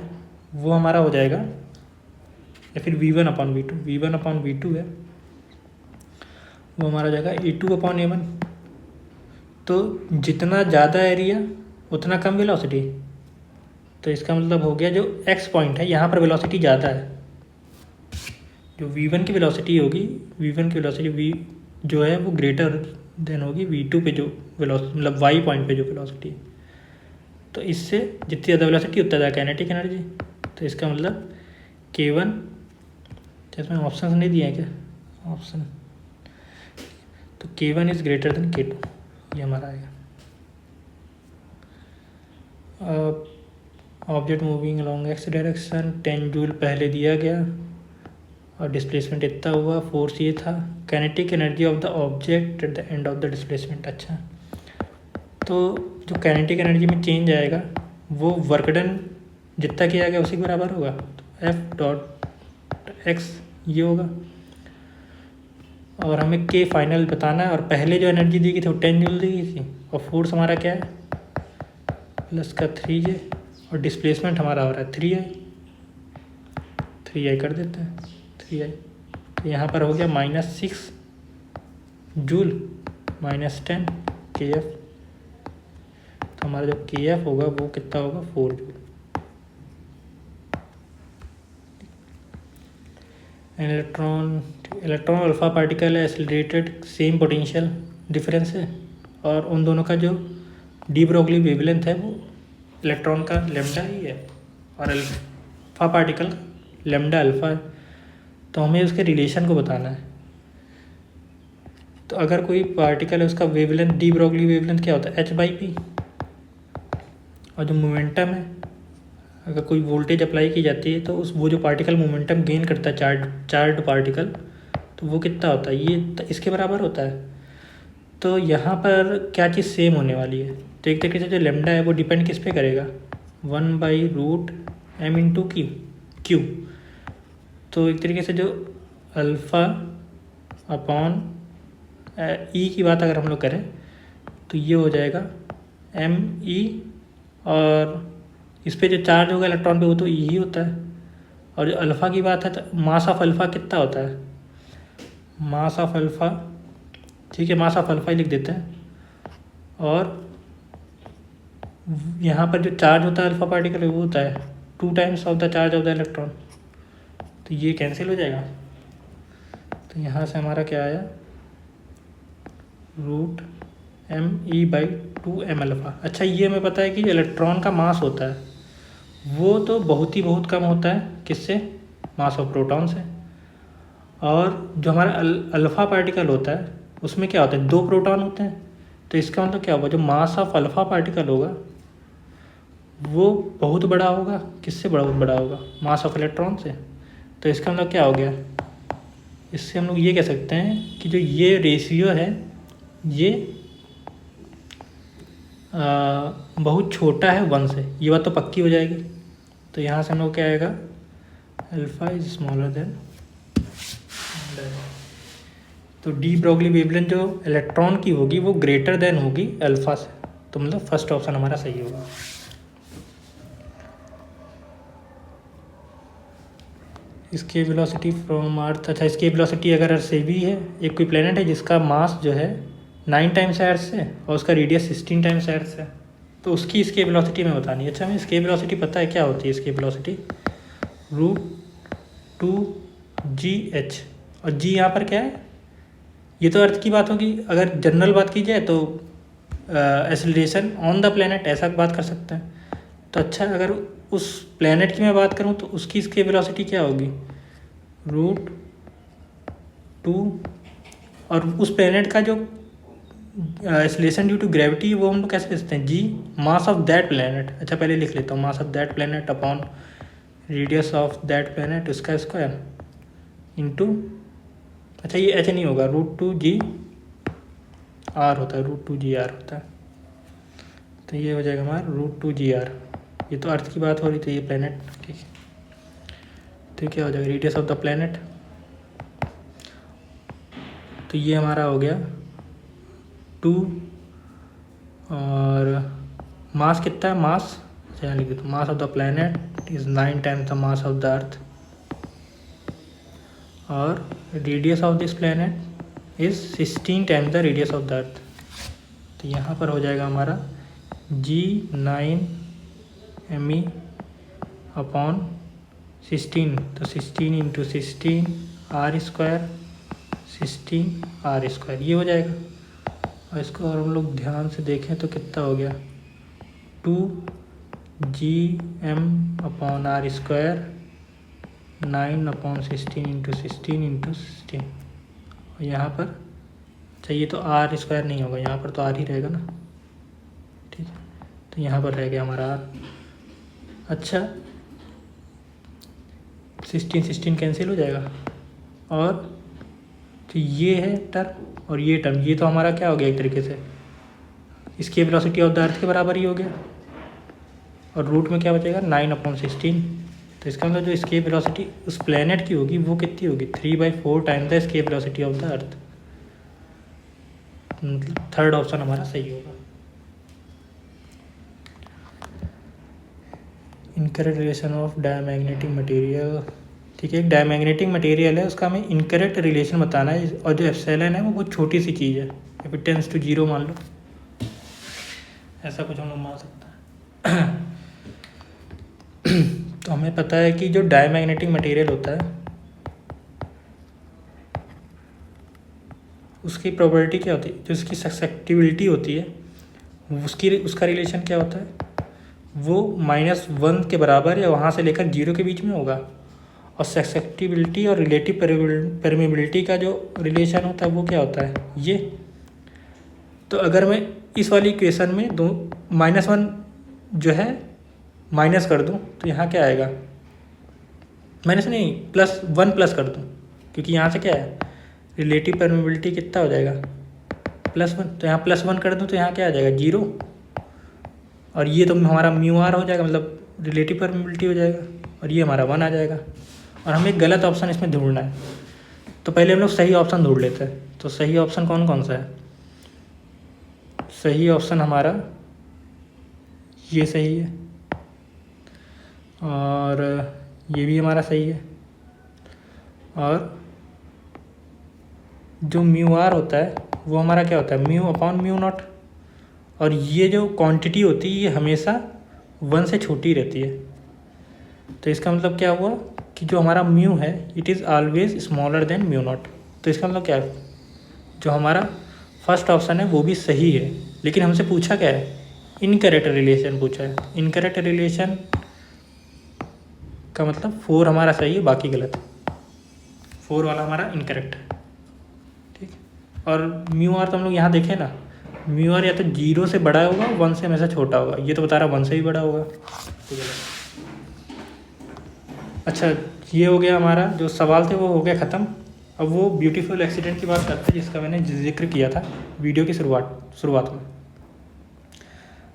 वो हमारा हो जाएगा, या फिर v1/v2 है, वो हमारा हो जाएगा a2/a1। तो जितना ज़्यादा एरिया उतना कम वेलोसिटी, तो इसका मतलब हो गया जो x पॉइंट है यहाँ पर वेलोसिटी ज़्यादा है। जो v1 की वेलोसिटी होगी, v जो है वो ग्रेटर देन होगी v2 पे जो वेलोसिटी, मतलब y पॉइंट पे जो वेलोसिटी है। तो इससे जितनी ज़्यादा वेलोसिटी उतना ज़्यादा काइनेटिक एनर्जी। तो इसका मतलब k1, इसमें ऑप्शन नहीं दिए हैं क्या ऑप्शन, तो k1 is greater then k2, ये हमारा आएगा। Object moving along x direction, 10 joule पहले दिया गया और डिस्प्लेसमेंट इतना हुआ, फोर्स ये था। Kinetic energy of the object at the end of the displacement. अच्छा, तो जो काइनेटिक एनर्जी में चेंज आएगा वो वर्क डन जितना किया गया उसी के बराबर होगा। तो F.x ये होगा, और हमें के फाइनल बताना है। और पहले जो एनर्जी दी गई थी वो 10 जूल दी गई थी, और फोर्स हमारा क्या है प्लस का 3j, और डिस्प्लेसमेंट हमारा हो रहा है 3i कर देते हैं 3i। तो यहाँ पर हो गया -6 जूल -10 kF। तो हमारा जो kF होगा वो कितना होगा 4 जूल। इलेक्ट्रॉन अल्फा पार्टिकल है, एक्सेलरेटेड, सेम पोटेंशियल डिफरेंस है, और उन दोनों का जो डी ब्रोगली वेवलेंथ है वो इलेक्ट्रॉन का लेमडा ही है और अल्फा पार्टिकल लेमडा अल्फा है। तो हमें उसके रिलेशन को बताना है। तो अगर कोई पार्टिकल है उसका वेवलेंथ, डी ब्रोगली वेवलेंथ क्या होता है h/p, और जो मोमेंटम है, अगर कोई वोल्टेज अप्लाई की जाती है तो वो जो पार्टिकल मोमेंटम गेन करता है, चार्ज पार्टिकल, तो वो कितना होता है, ये इसके बराबर होता है। तो यहाँ पर क्या चीज़ सेम होने वाली है, तो एक तरीके से जो लेमडा है वो डिपेंड किस पे करेगा, 1/√m × क्यू। तो एक तरीके से जो अल्फ़ा अपॉन ई की बात अगर हम लोग करें तो ये हो जाएगा me, और इस पे जो चार्ज होगा इलेक्ट्रॉन पे वो तो ई ही होता है। और जो अल्फ़ा की बात है तो मास ऑफ अल्फ़ा कितना होता है, मास ऑफ अल्फ़ा, ठीक है, मास ऑफ अल्फ़ा ही लिख देते हैं। और यहाँ पर जो चार्ज होता है अल्फ़ा पार्टिकल वो होता है 2 times of the charge of the electron. तो ये कैंसिल हो जाएगा। तो यहाँ से हमारा क्या आया, √me/2m अल्फ़ा। अच्छा, ये हमें पता है कि इलेक्ट्रॉन का मास होता है वो तो बहुत कम होता है किससे, मास ऑफ प्रोटॉन से। और जो हमारा अल्फ़ा पार्टिकल होता है उसमें क्या होता है, 2 प्रोटॉन होते हैं। तो इसका मतलब क्या होगा, जो मास ऑफ अल्फ़ा पार्टिकल होगा वो बहुत बड़ा होगा, किससे बहुत बड़ा होगा, मास ऑफ इलेक्ट्रॉन से। तो इसका मतलब क्या हो गया, इससे हम लोग ये कह सकते हैं कि जो ये रेशियो है ये बहुत छोटा है 1 से, ये बात तो पक्की हो जाएगी। तो यहाँ से हम लोग क्या आएगा, अल्फ़ा इज स्मॉलर देन। तो डी ब्रोगली वेवलेंथ जो इलेक्ट्रॉन की होगी वो ग्रेटर देन होगी अल्फ़ा से। तो मतलब फर्स्ट ऑप्शन हमारा सही होगा। इसकी वेलोसिटी फ्रॉम अर्थ, अच्छा इसकी वेलोसिटी अगर अर्थ से भी है, एक कोई प्लेनेट है जिसका मास जो है 9 टाइम्स अर्थ से और उसका रेडियस 16 टाइम्स अर्थ से, तो उसकी इसकी वेलोसिटी में बतानी है। अच्छा, हमें इसकी वेलोसिटी पता है क्या होती है, इसकी वेलोसिटी √2gh, और g यहाँ पर क्या है, ये तो अर्थ की बात होगी। अगर जनरल बात की जाए तो एक्सेलरेशन ऑन द प्लेनेट ऐसा बात कर सकते हैं। तो अच्छा, अगर उस प्लेनेट की मैं बात करूँ तो उसकी इसकी वेलोसिटी क्या होगी, √2, और उस प्लेनेट का जो एक्सेलरेशन ड्यू टू ग्रेविटी वो हम लोग कैसे लिखते हैं, जी मास ऑफ दैट प्लेनेट। अच्छा, पहले लिख लेता हूँ, mass of that planet upon radius of that planet, उसका स्क्वायर इंटू, अच्छा ये एच नहीं होगा, √2g r होता है, √2gr होता है। तो ये हो जाएगा हमारा √2gr। ये तो अर्थ की बात हो रही थी, ये प्लेनेट, ठीक है। तो क्या हो जाएगा, रेडियस ऑफ द प्लेनेट। तो ये हमारा हो गया 2, और मास कितना है, मास यहाँ लिख देता हूँ, mass of the planet is 9 times the mass of the earth और radius of this planet is 16 times the radius of the earth. तो यहाँ पर हो जाएगा हमारा G9 me अपॉन 16, तो 16 into 16 R square 16 R square ये हो जाएगा। और इसको और हम लोग ध्यान से देखें तो कितना हो गया 2Gm upon R square 9 upon 16 into 16 into 16। और यहाँ पर चाहिए तो आर स्क्वायर नहीं होगा, यहाँ पर तो आर ही रहेगा ना, ठीक है। तो यहाँ पर रह गया हमारा आर। अच्छा 16 कैंसिल हो जाएगा और तो ये है टर्म और ये टर्म, ये तो हमारा क्या हो गया एक तरीके से इसकी वेलोसिटी ऑफ द अर्थ के बराबर ही हो गया। और रूट में क्या बचेगा 9 अपॉन 16। तो इसका मतलब जो स्केप वेलोसिटी उस प्लेनेट की होगी वो कितनी होगी 3/4 times the escape velocity of the earth. मतलब थर्ड ऑप्शन हमारा सही होगा। Incorrect relation of diamagnetic material, ठीक है। एक डायमैग्नेटिक मटेरियल है उसका हमें इनकरेक्ट रिलेशन बताना है और जो एप्सिलॉन है वो बहुत छोटी सी चीज़ है, if it tends to 0 मान लो, ऐसा कुछ हम लोग मान सकते हैं। तो हमें पता है कि जो डायमैग्नेटिक मटेरियल होता है उसकी प्रोबेबिलिटी क्या होती है, जो उसकी ससेप्टिबिलिटी होती है उसका रिलेशन क्या होता है, वो -1 के बराबर या वहाँ से लेकर 0 के बीच में होगा। और ससेप्टिबिलिटी और रिलेटिव परमेबिलिटी का जो रिलेशन होता है वो क्या होता है ये। तो अगर मैं इस वाली इक्वेशन में -1 जो है माइनस कर दूं तो यहाँ क्या आएगा, माइनस नहीं +1 प्लस कर दूं, क्योंकि यहाँ से क्या है रिलेटिव परमेबिलिटी कितना हो जाएगा +1, तो यहाँ +1 कर दूं तो यहाँ क्या आ जाएगा 0। और ये तो हमारा μr हो जाएगा, मतलब रिलेटिव परमेबिलिटी हो जाएगा, और ये हमारा 1 आ जाएगा। और हमें गलत ऑप्शन इसमें ढूंढना है, तो पहले हम लोग सही ऑप्शन ढूंढ लेते हैं। तो सही ऑप्शन कौन कौन सा है, सही ऑप्शन हमारा ये सही है और ये भी हमारा सही है। और जो μr होता है वो हमारा क्या होता है μ/μ0। और ये जो क्वांटिटी होती है ये हमेशा 1 से छोटी रहती है। तो इसका मतलब क्या हुआ कि जो हमारा म्यू है it is always smaller than μ0। तो इसका मतलब क्या है, जो हमारा फर्स्ट ऑप्शन है वो भी सही है, लेकिन हमसे पूछा क्या है इनकरेक्ट रिलेशन पूछा है। इनकरेक्ट रिलेशन का मतलब 4 हमारा सही है बाकी गलत है, 4 वाला हमारा इनकरेक्ट है, ठीक। और μr तो हम लोग यहाँ देखें ना, μr या तो 0 से बड़ा होगा 1 से हमेशा छोटा होगा, ये तो बता रहा 1 से भी बड़ा होगा, तो गलत। अच्छा ये हो गया हमारा जो सवाल थे वो हो गया ख़त्म। अब वो ब्यूटीफुल एक्सीडेंट की बात करते हैं जिसका मैंने जिक्र किया था वीडियो की शुरुआत में।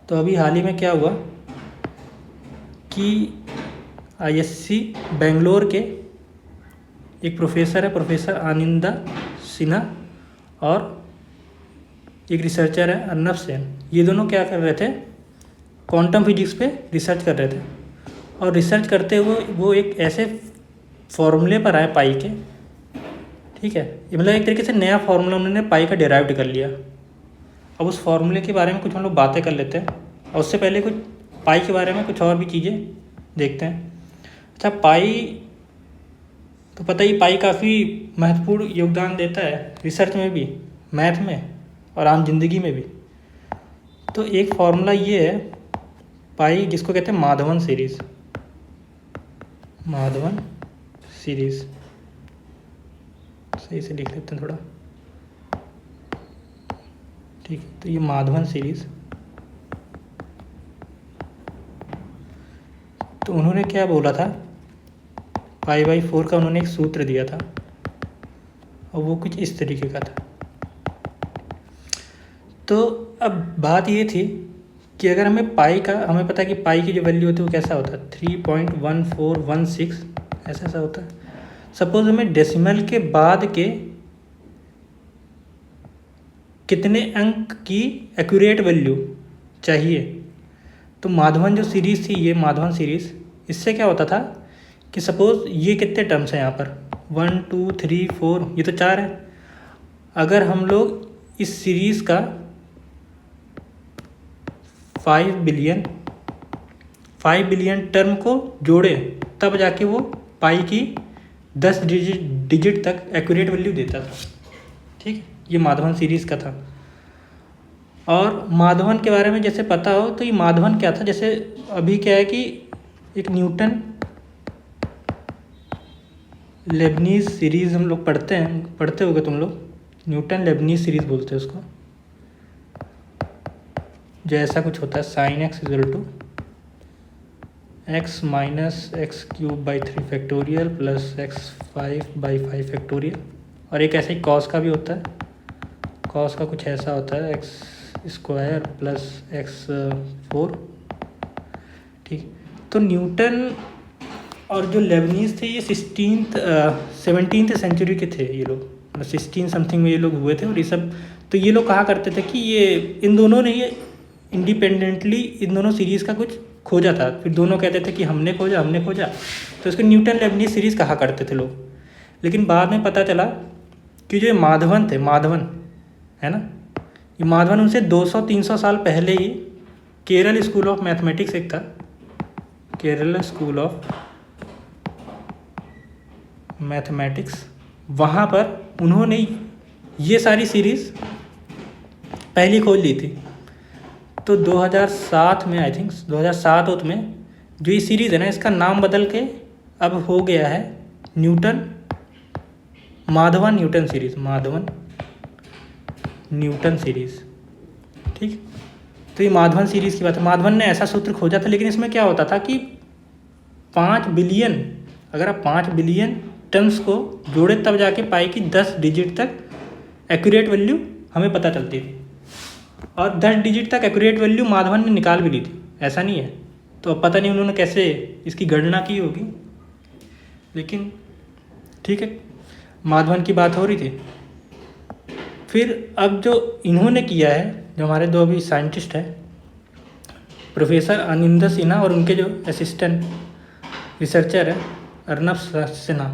तो अभी हाल ही में क्या हुआ कि ISC बेंगलोर के एक प्रोफेसर है, प्रोफेसर आनंदा सिन्हा, और एक रिसर्चर है अर्नब सेन। ये दोनों क्या कर रहे थे, क्वांटम फिजिक्स पे रिसर्च कर रहे थे। और रिसर्च करते हुए वो एक ऐसे फॉर्मूले पर आए पाई के, ठीक है। ये मतलब एक तरीके से नया फार्मूला उन्होंने पाई का डिराइव कर लिया। अब उस फार्मूले के बारे में कुछ हम लोग बातें कर लेते हैं, और उससे पहले कुछ पाई के बारे में कुछ और भी चीज़ें देखते हैं। अच्छा पाई तो पता ही, पाई काफ़ी महत्वपूर्ण योगदान देता है रिसर्च में भी, मैथ में और आम जिंदगी में भी। तो एक फार्मूला ये है पाई जिसको कहते हैं माधवन सीरीज़। माधवन सीरीज़ सही से लिख लेते हैं थोड़ा, ठीक है। तो ये माधवन सीरीज़, तो उन्होंने क्या बोला था, π/4 का उन्होंने एक सूत्र दिया था और वो कुछ इस तरीके का था। तो अब बात ये थी कि अगर हमें हमें पता है कि पाई की जो वैल्यू होती है वो कैसा होता है 3.1416 ऐसा होता है। सपोज हमें डेसिमल के बाद के कितने अंक की एक्यूरेट वैल्यू चाहिए, तो माधवन जो सीरीज़ थी, ये माधवन सीरीज़, इससे क्या होता था कि सपोज़ ये कितने टर्म्स हैं यहाँ पर 1 2 3 4, ये तो 4 है। अगर हम लोग इस सीरीज़ का 5 बिलियन टर्म को जोड़े तब जाके वो पाई की 10 डिजिट तक एक्यूरेट वैल्यू देता था। ठीक, ये माधवन सीरीज़ का था। और माधवन के बारे में जैसे पता हो तो ये माधवन क्या था, जैसे अभी क्या है कि एक न्यूटन लेबनीज सीरीज़ हम लोग पढ़ते होगे तुम लोग, न्यूटन लेबनीज सीरीज़ बोलते हैं उसको। जो ऐसा कुछ होता है sine X equal to X minus X cube by 3 factorial plus X 5 by 5 factorial. और एक ऐसे ही कॉस का भी होता है, कॉस का कुछ ऐसा होता है एक्स स्क्वायर प्लस एक्स 4। ठीक, तो न्यूटन और जो लेबनीज थे ये 17th सेंचुरी के थे ये लोग, 16 समथिंग में ये लोग हुए थे। और ये सब तो ये लोग कहा करते थे कि ये इन दोनों ने ये इंडिपेंडेंटली इन दोनों सीरीज़ का कुछ खोजा था। फिर दोनों कहते थे कि हमने खोजा, तो इसको न्यूटन लेबनीज सीरीज़ कहा करते थे लोग। लेकिन बाद में पता चला कि जो माधवन थे, माधवन है ना, ये माधवन उनसे 200-300 साल पहले ही केरल स्कूल ऑफ मैथमेटिक्स एक था, केरल स्कूल ऑफ मैथमेटिक्स, वहाँ पर उन्होंने ये सारी सीरीज़ पहली खोज ली थी। तो 2007 में, आई थिंक 2007 में जो ये सीरीज़ है ना, इसका नाम बदल के अब हो गया है Madhavan Newton series, Madhavan Newton series. ठीक, तो ये माधवन सीरीज़ की बात है। माधवन ने ऐसा सूत्र खोजा था, लेकिन इसमें क्या होता था कि 5 बिलियन, अगर आप 5 बिलियन टर्म्स को जोड़े तब जाके पाई की 10 डिजिट तक एक्यूरेट वैल्यू हमें पता चलती थी। और 10 डिजिट तक एक्यूरेट वैल्यू माधवन ने निकाल भी ली थी, ऐसा नहीं है। तो अब पता नहीं उन्होंने कैसे इसकी गणना की होगी, लेकिन ठीक है, माधवन की बात हो रही थी। फिर अब जो इन्होंने किया है, जो हमारे दो अभी साइंटिस्ट हैं, प्रोफेसर अनिंदर सिन्हा और उनके जो असिस्टेंट रिसर्चर है अर्नब सिन्हा,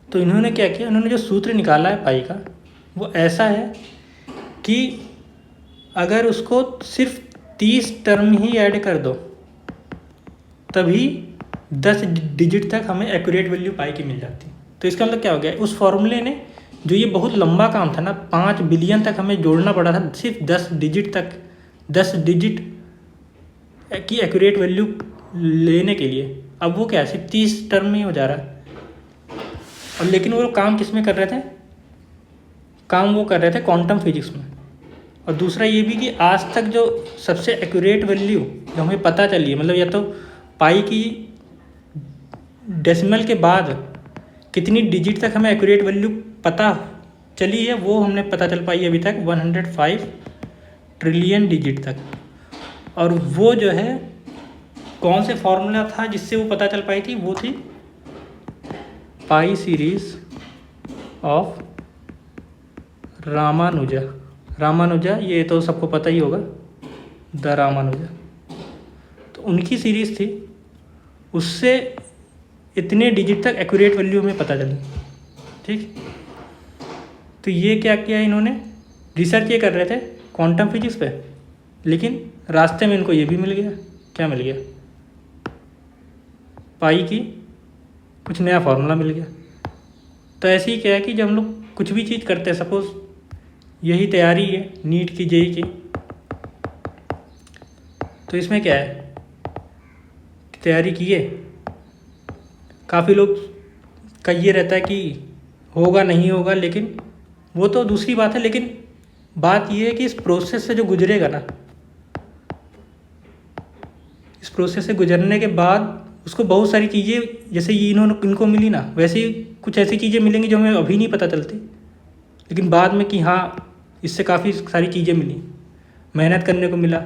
तो इन्होंने क्या किया, इन्होंने जो सूत्र निकाला है पाई का, वो ऐसा है कि अगर उसको सिर्फ 30 टर्म ही ऐड कर दो तभी 10 डिजिट तक हमें एक्यूरेट वैल्यू पाई की मिल जाती। तो इसका मतलब क्या हो गया, उस फॉर्मूले ने जो ये बहुत लंबा काम था ना, 5 बिलियन तक हमें जोड़ना पड़ा था सिर्फ 10 डिजिट तक, 10 डिजिट की एक्यूरेट वैल्यू लेने के लिए, अब वो क्या है सिर्फ 30 टर्म में ही हो जा रहा है। और लेकिन वो काम किस में कर रहे थे, काम वो कर रहे थे क्वांटम फिजिक्स में। और दूसरा ये भी कि आज तक जो सबसे एक्यूरेट वैल्यू जो हमें पता चली है, मतलब या तो पाई की डेसिमल के बाद कितनी डिजिट तक हमें एक्यूरेट वैल्यू पता चली है, वो हमने पता चल पाई अभी तक 105 ट्रिलियन डिजिट तक। और वो जो है कौन से फॉर्मूला था जिससे वो पता चल पाई थी, वो थी पाई सीरीज ऑफ रामानुजा, ये तो सबको पता ही होगा, द रामानुजा। तो उनकी सीरीज़ थी, उससे इतने डिजिट तक एक्यूरेट वैल्यू हमें पता चली। ठीक, तो ये क्या किया इन्होंने, रिसर्च ये कर रहे थे क्वांटम फिजिक्स पे, लेकिन रास्ते में इनको ये भी मिल गया, क्या मिल गया, पाई की कुछ नया फार्मूला मिल गया। तो ऐसे ही क्या है कि जब हम लोग कुछ भी चीज़ करते हैं, सपोज़ यही तैयारी है नीट की, जेई की, तो इसमें क्या है, तैयारी की है, काफ़ी लोग का ये रहता है कि होगा नहीं होगा, लेकिन वो तो दूसरी बात है। लेकिन बात ये है कि इस प्रोसेस से जो गुजरेगा ना, इस प्रोसेस से गुजरने के बाद उसको बहुत सारी चीज़ें जैसे ये इनको मिली ना, वैसे ही कुछ ऐसी चीज़ें मिलेंगी जो हमें अभी नहीं पता चलती, लेकिन बाद में कि हाँ इससे काफ़ी सारी चीज़ें मिली, मेहनत करने को मिला,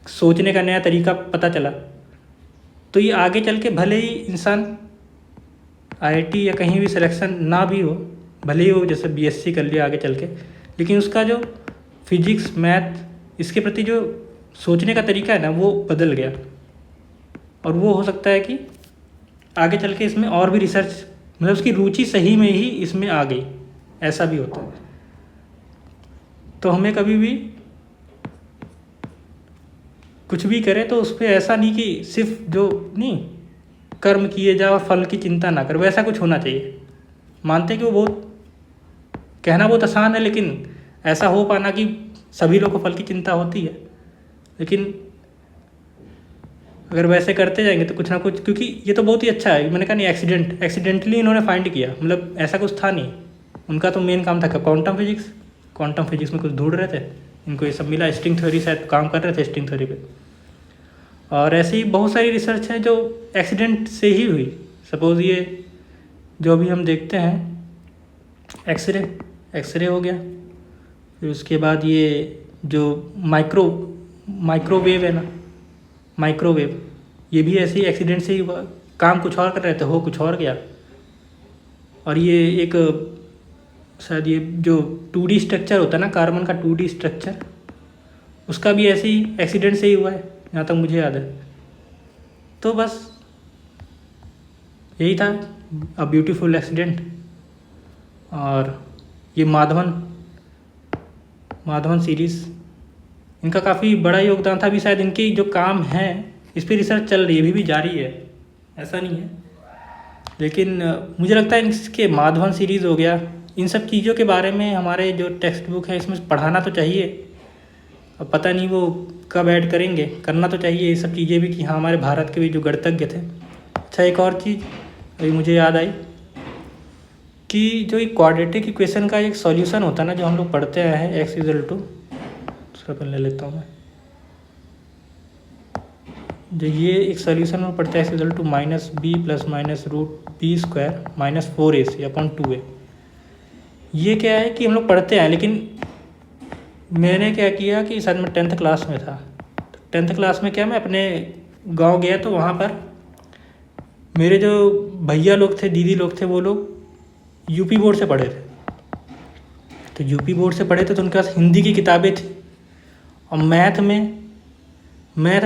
सोचने का नया तरीका पता चला। तो ये आगे चल के भले ही इंसान आईआईटी या कहीं भी सिलेक्शन ना भी हो, भले ही वो जैसे बीएससी कर लिया आगे चल के, लेकिन उसका जो फिजिक्स मैथ इसके प्रति जो सोचने का तरीका है ना वो बदल गया, और वो हो सकता है कि आगे चल के इसमें और भी रिसर्च, मतलब उसकी रुचि सही में ही इसमें आ गई, ऐसा भी होता है। तो हमें कभी भी कुछ भी करें तो उस पर ऐसा नहीं कि सिर्फ जो नहीं कर्म किए जाए और फल की चिंता ना कर, वैसा कुछ होना चाहिए। मानते हैं कि वो बहुत कहना बहुत आसान है, लेकिन ऐसा हो पाना कि सभी लोगों को फल की चिंता होती है, लेकिन अगर वैसे करते जाएंगे तो कुछ ना कुछ, क्योंकि ये तो बहुत ही अच्छा है, मैंने कहा नहीं एक्सीडेंटली इन्होंने फाइंड किया, मतलब ऐसा कुछ था नहीं, उनका तो मेन काम था क्वांटम फिजिक्स में कुछ ढूंढ रहे थे, इनको ये सब मिला, स्ट्रिंग थ्योरी शायद काम कर रहे थे स्ट्रिंग थ्योरी पे। और ऐसे ही बहुत सारी रिसर्च है जो एक्सीडेंट से ही हुई। सपोज़ ये जो अभी हम देखते हैं एक्सरे हो गया, फिर उसके बाद ये जो माइक्रोवेव है ना, माइक्रोवेव, ये भी ऐसे ही एक्सीडेंट से ही हुआ, काम कुछ और कर रहे थे, हो कुछ और गया। और ये एक शायद ये जो 2D स्ट्रक्चर होता है ना, कार्बन का 2D स्ट्रक्चर, उसका भी ऐसे ही एक्सीडेंट से ही हुआ है, जहाँ तक मुझे याद है। तो बस यही था अ ब्यूटीफुल एक्सीडेंट। और ये माधवन सीरीज़, इनका काफ़ी बड़ा योगदान था। अभी शायद इनकी जो काम है इस पर रिसर्च चल रही है, अभी भी जारी है, ऐसा नहीं है, लेकिन मुझे लगता है इसके माधवन सीरीज़ हो गया, इन सब चीज़ों के बारे में हमारे जो टेक्स्ट बुक है इसमें पढ़ाना तो चाहिए। अब पता नहीं वो कब ऐड करेंगे, करना तो चाहिए ये सब चीज़ें भी, कि हाँ हमारे भारत के भी जो गणतज्ञ थे। अच्छा, एक और चीज़ अभी मुझे याद आई कि जो एक क्वाड्रेटिक इक्वेशन का एक सॉल्यूशन होता है ना, जो हम लोग पढ़ते आए हैं, x इक्वल टू, दूसरा पेन ले लेता हूँ मैं, जो ये एक सॉल्यूशन में पढ़ते हैं x equal to -b plus minus root B square minus 4ac upon 2a। ये क्या है कि हम लोग पढ़ते हैं, लेकिन मैंने क्या किया कि शायद मैं 10th क्लास में था, तो 10th क्लास में क्या, मैं अपने गांव गया, तो वहाँ पर मेरे जो भैया लोग थे, दीदी लोग थे, वो लोग यूपी बोर्ड से पढ़े थे। तो यूपी बोर्ड से पढ़े थे तो उनके पास हिंदी की किताबें थी, और मैथ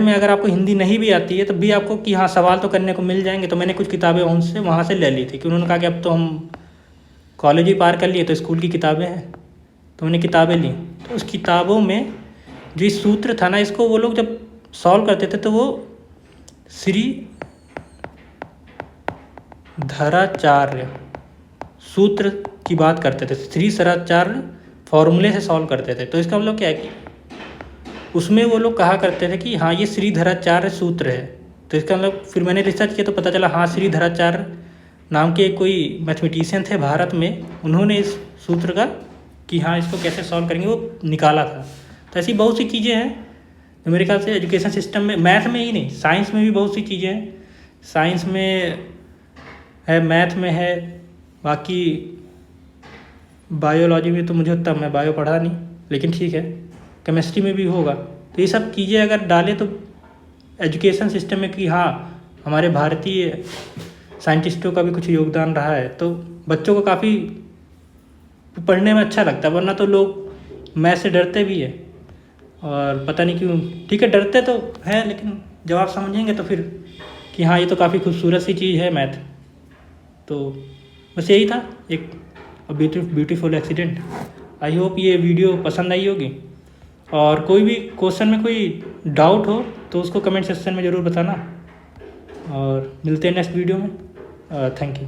में अगर आपको हिंदी नहीं भी आती है तब भी आपको कि हाँ सवाल तो करने को मिल जाएंगे। तो मैंने कुछ किताबें उनसे वहाँ से ले ली थी, कि उन्होंने कहा कि अब तो हम कॉलेज ही पार कर लिए, तो स्कूल की किताबें हैं, तो मैंने किताबें ली। तो उस किताबों में जो सूत्र था ना, इसको वो लोग जब सॉल्व करते थे तो वो श्रीधराचार्य सूत्र की बात करते थे, श्रीधराचार्य फॉर्मूले से सॉल्व करते थे। तो इसका मतलब क्या है कि उसमें वो लोग कहा करते थे कि हाँ ये श्रीधराचार्य सूत्र है। तो इसका मतलब फिर मैंने रिसर्च किया तो पता चला हाँ श्रीधराचार्य नाम के कोई मैथमेटिशियन थे भारत में, उन्होंने इस सूत्र का कि हाँ इसको कैसे सॉल्व करेंगे वो निकाला था। तो ऐसी बहुत सी चीज़ें हैं जो मेरे ख्याल से एजुकेशन सिस्टम में, मैथ में ही नहीं, साइंस में भी बहुत सी चीज़ें हैं। साइंस में है, मैथ में है, बाकी बायोलॉजी में तो मुझे उतना, मैं बायो पढ़ा नहीं, लेकिन ठीक है, केमिस्ट्री में भी होगा। तो ये सब चीज़ें अगर डालें तो एजुकेशन सिस्टम में कि हाँ हमारे भारतीय साइंटिस्टों का भी कुछ योगदान रहा है, तो बच्चों को काफ़ी पढ़ने में अच्छा लगता है। वरना तो लोग मैथ से डरते भी है, और पता नहीं क्यों, ठीक है डरते तो है, लेकिन जब आप समझेंगे तो फिर कि हाँ ये तो काफ़ी खूबसूरत सी चीज़ है मैथ। तो बस यही था एक ब्यूटीफुल एक्सीडेंट। आई होप ये वीडियो पसंद आई होगी, और कोई भी क्वेश्चन में कोई डाउट हो तो उसको कमेंट सेक्शन में ज़रूर बताना, और मिलते हैं नेक्स्ट वीडियो में। Thank you.